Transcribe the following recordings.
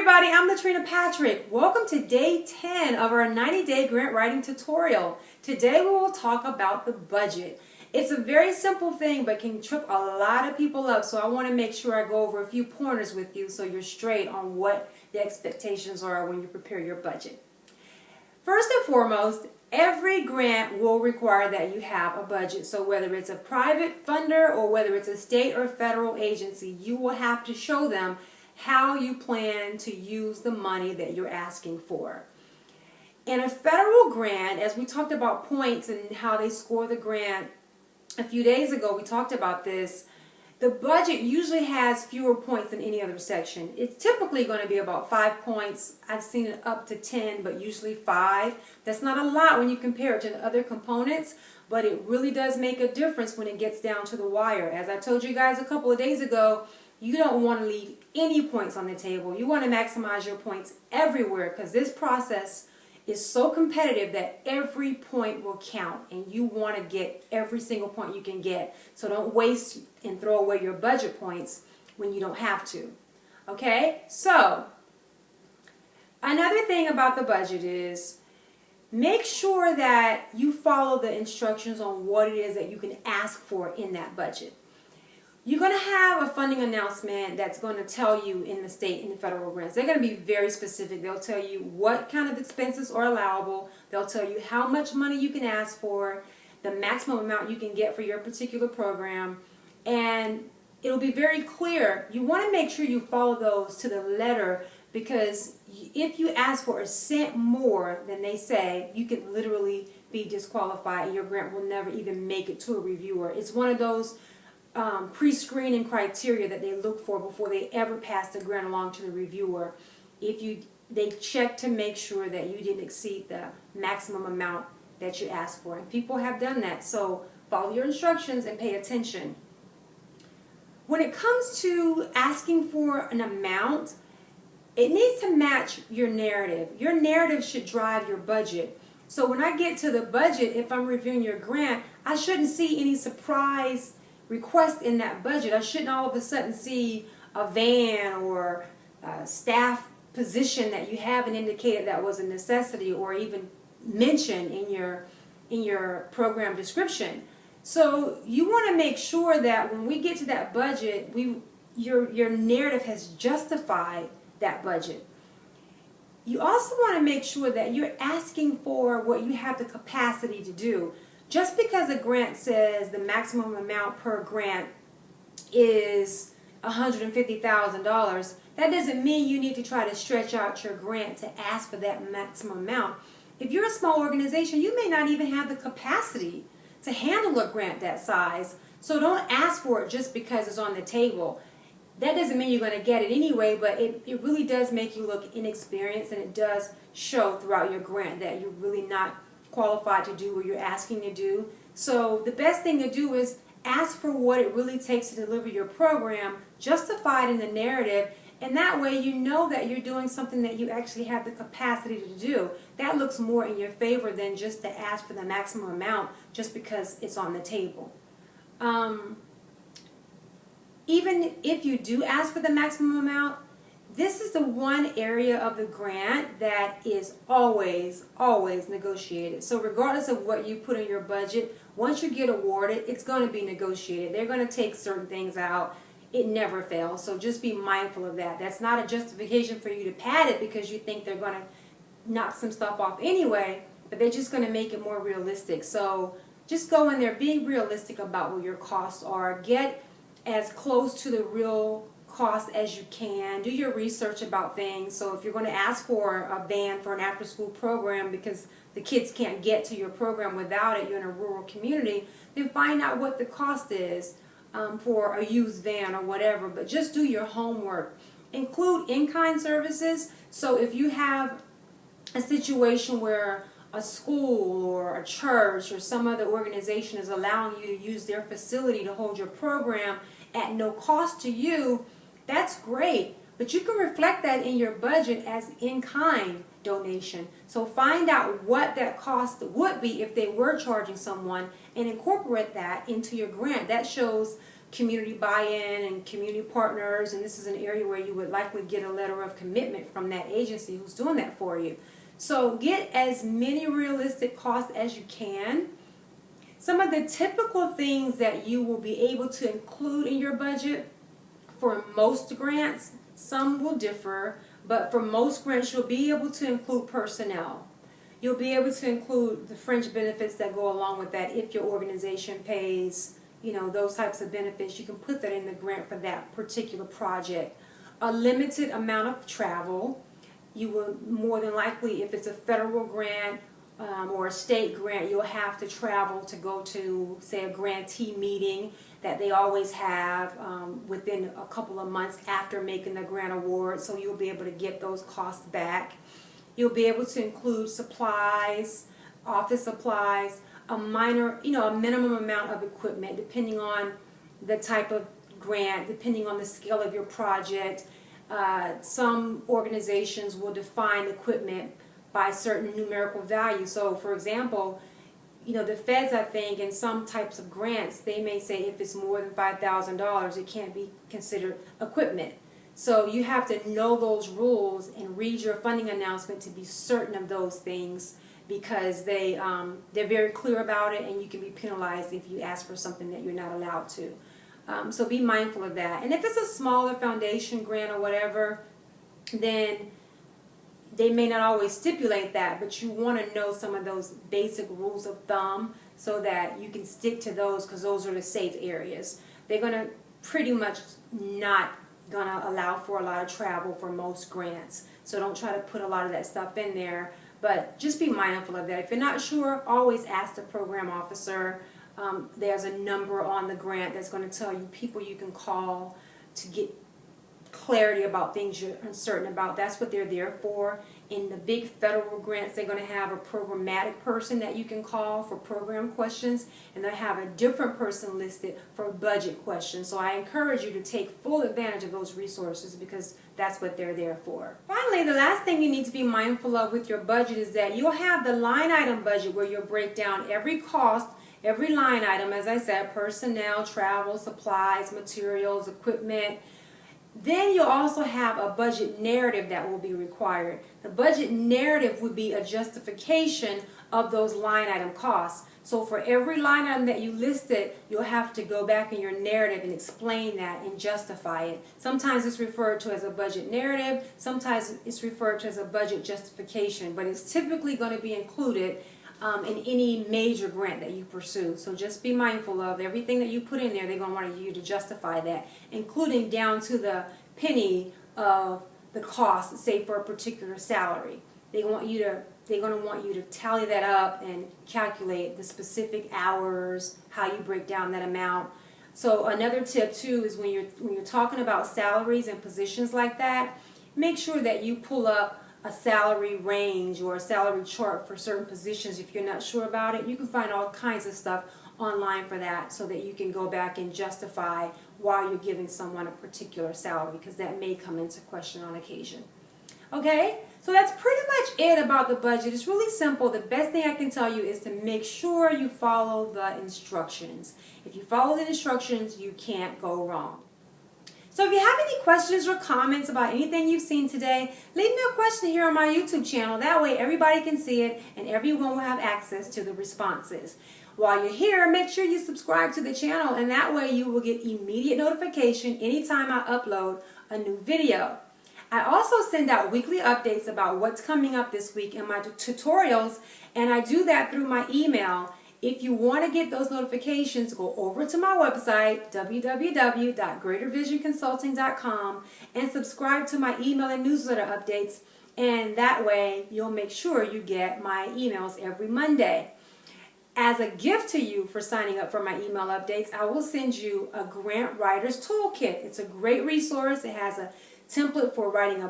everybody, I'm Latrina Patrick. Welcome to day 10 of our 90-day grant writing tutorial. Today we will talk about the budget. It's a very simple thing but can trip a lot of people up, so I want to make sure I go over a few pointers with you so you're straight on what the expectations are when you prepare your budget. First and foremost, every grant will require that you have a budget. So whether it's a private funder or whether it's a state or federal agency, you will have to show them how you plan to use the money that you're asking for. In a federal grant, as we talked about points and how they score the grant a few days ago, we talked about this. The budget usually has fewer points than any other section. It's typically going to be about 5 points. I've seen it up to 10, but usually 5. That's not a lot when you compare it to the other components, but it really does make a difference when it gets down to the wire. As I told you guys a couple of days ago, you don't want to leave any points on the table. You want to maximize your points everywhere because this process is so competitive that every point will count and you want to get every single point you can get. So don't waste and throw away your budget points when you don't have to. Okay? So, another thing about the budget is make sure that you follow the instructions on what it is that you can ask for in that budget. You're going to have a funding announcement that's going to tell you in the state and the federal grants. They're going to be very specific. They'll tell you what kind of expenses are allowable. They'll tell you how much money you can ask for, the maximum amount you can get for your particular program, and it'll be very clear. You want to make sure you follow those to the letter because if you ask for a cent more than they say, you could literally be disqualified and your grant will never even make it to a reviewer. It's one of those pre-screening criteria that they look for before they ever pass the grant along to the reviewer. They check to make sure that you didn't exceed the maximum amount that you asked for. And people have done that, so follow your instructions and pay attention. When it comes to asking for an amount, it needs to match your narrative. Your narrative should drive your budget. So when I get to the budget, if I'm reviewing your grant, I shouldn't see any surprise request in that budget. I shouldn't all of a sudden see a van or a staff position that you haven't indicated that was a necessity or even mentioned in your program description. So you want to make sure that when we get to that budget, your narrative has justified that budget. You also want to make sure that you're asking for what you have the capacity to do. Just because a grant says the maximum amount per grant is $150,000, that doesn't mean you need to try to stretch out your grant to ask for that maximum amount. If you're a small organization, you may not even have the capacity to handle a grant that size, so don't ask for it just because it's on the table. That doesn't mean you're going to get it anyway, but it really does make you look inexperienced, and it does show throughout your grant that you're really not qualified to do what you're asking to do. So the best thing to do is ask for what it really takes to deliver your program, justify it in the narrative, and that way you know that you're doing something that you actually have the capacity to do. That looks more in your favor than just to ask for the maximum amount just because it's on the table. Even if you do ask for the maximum amount, this is the one area of the grant that is always negotiated. So regardless of what you put in your budget, once you get awarded, it's going to be negotiated. They're going to take certain things out. It never fails. So just be mindful of that. That's not a justification for you to pad it because you think they're going to knock some stuff off anyway, but they're just going to make it more realistic. So just go in there, be realistic about what your costs are. Get as close to the real cost as you can. Do your research about things. So if you're going to ask for a van for an after-school program because the kids can't get to your program without it, you're in a rural community, then find out what the cost is for a used van or whatever. But just do your homework. Include in-kind services. So if you have a situation where a school or a church or some other organization is allowing you to use their facility to hold your program at no cost to you, that's great, but you can reflect that in your budget as in-kind donation. So find out what that cost would be if they were charging someone and incorporate that into your grant. That shows community buy-in and community partners, and this is an area where you would likely get a letter of commitment from that agency who's doing that for you. So get as many realistic costs as you can. Some of the typical things that you will be able to include in your budget for most grants, some will differ, but for most grants you'll be able to include personnel. You'll be able to include the fringe benefits that go along with that if your organization pays, those types of benefits. You can put that in the grant for that particular project. A limited amount of travel. You will more than likely, if it's a federal grant or a state grant, you'll have to travel to go to, say, a grantee meeting that they always have within a couple of months after making the grant award, so you'll be able to get those costs back. You'll be able to include supplies, office supplies, a minimum amount of equipment depending on the type of grant, depending on the scale of your project. Some organizations will define equipment by certain numerical values. So for example, the feds, I think, in some types of grants, they may say if it's more than $5,000, it can't be considered equipment. So you have to know those rules and read your funding announcement to be certain of those things, because they're very clear about it, and you can be penalized if you ask for something that you're not allowed to. So be mindful of that. And if it's a smaller foundation grant or whatever, then they may not always stipulate that, but you want to know some of those basic rules of thumb so that you can stick to those, because those are the safe areas. They're going to pretty much not going to allow for a lot of travel for most grants, so don't try to put a lot of that stuff in there, but just be mindful of that. If you're not sure, always ask the program officer. There's a number on the grant that's going to tell you people you can call to get clarity about things you're uncertain about. That's what they're there for. In the big federal grants, they're going to have a programmatic person that you can call for program questions, and they'll have a different person listed for budget questions. So I encourage you to take full advantage of those resources, because that's what they're there for. Finally, the last thing you need to be mindful of with your budget is that you'll have the line item budget where you'll break down every cost, every line item, as I said, personnel, travel, supplies, materials, equipment. Then you'll also have a budget narrative that will be required. The budget narrative would be a justification of those line item costs. So for every line item that you listed, you'll have to go back in your narrative and explain that and justify it. Sometimes it's referred to as a budget narrative, sometimes it's referred to as a budget justification, but it's typically going to be included in any major grant that you pursue. So just be mindful of everything that you put in there. They're going to want you to justify that, including down to the penny of the cost, say for a particular salary. They're going to want you to tally that up and calculate the specific hours, how you break down that amount. So another tip too is when you're talking about salaries and positions like that, make sure that you pull up a salary range or a salary chart for certain positions. If you're not sure about it, you can find all kinds of stuff online for that, so that you can go back and justify why you're giving someone a particular salary, because that may come into question on occasion. Okay, so that's pretty much it about the budget. It's really simple. The best thing I can tell you is to make sure you follow the instructions. If you follow the instructions, you can't go wrong. So if you have any questions or comments about anything you've seen today, leave me a question here on my YouTube channel. That way everybody can see it and everyone will have access to the responses. While you're here, make sure you subscribe to the channel, and that way you will get immediate notification anytime I upload a new video. I also send out weekly updates about what's coming up this week in my tutorials, and I do that through my email. If you want to get those notifications, go over to my website, www.greatervisionconsulting.com, and subscribe to my email and newsletter updates, and that way you'll make sure you get my emails every Monday. As a gift to you for signing up for my email updates, I will send you a Grant Writer's Toolkit. It's a great resource. It has a template for writing a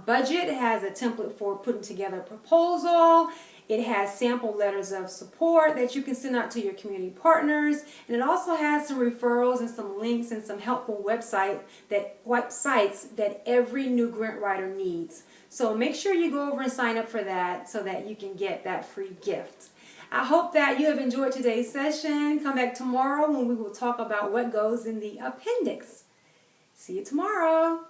budget. It has a template for putting together a proposal. It has sample letters of support that you can send out to your community partners. And it also has some referrals and some links and some helpful websites that every new grant writer needs. So make sure you go over and sign up for that so that you can get that free gift. I hope that you have enjoyed today's session. Come back tomorrow when we will talk about what goes in the appendix. See you tomorrow.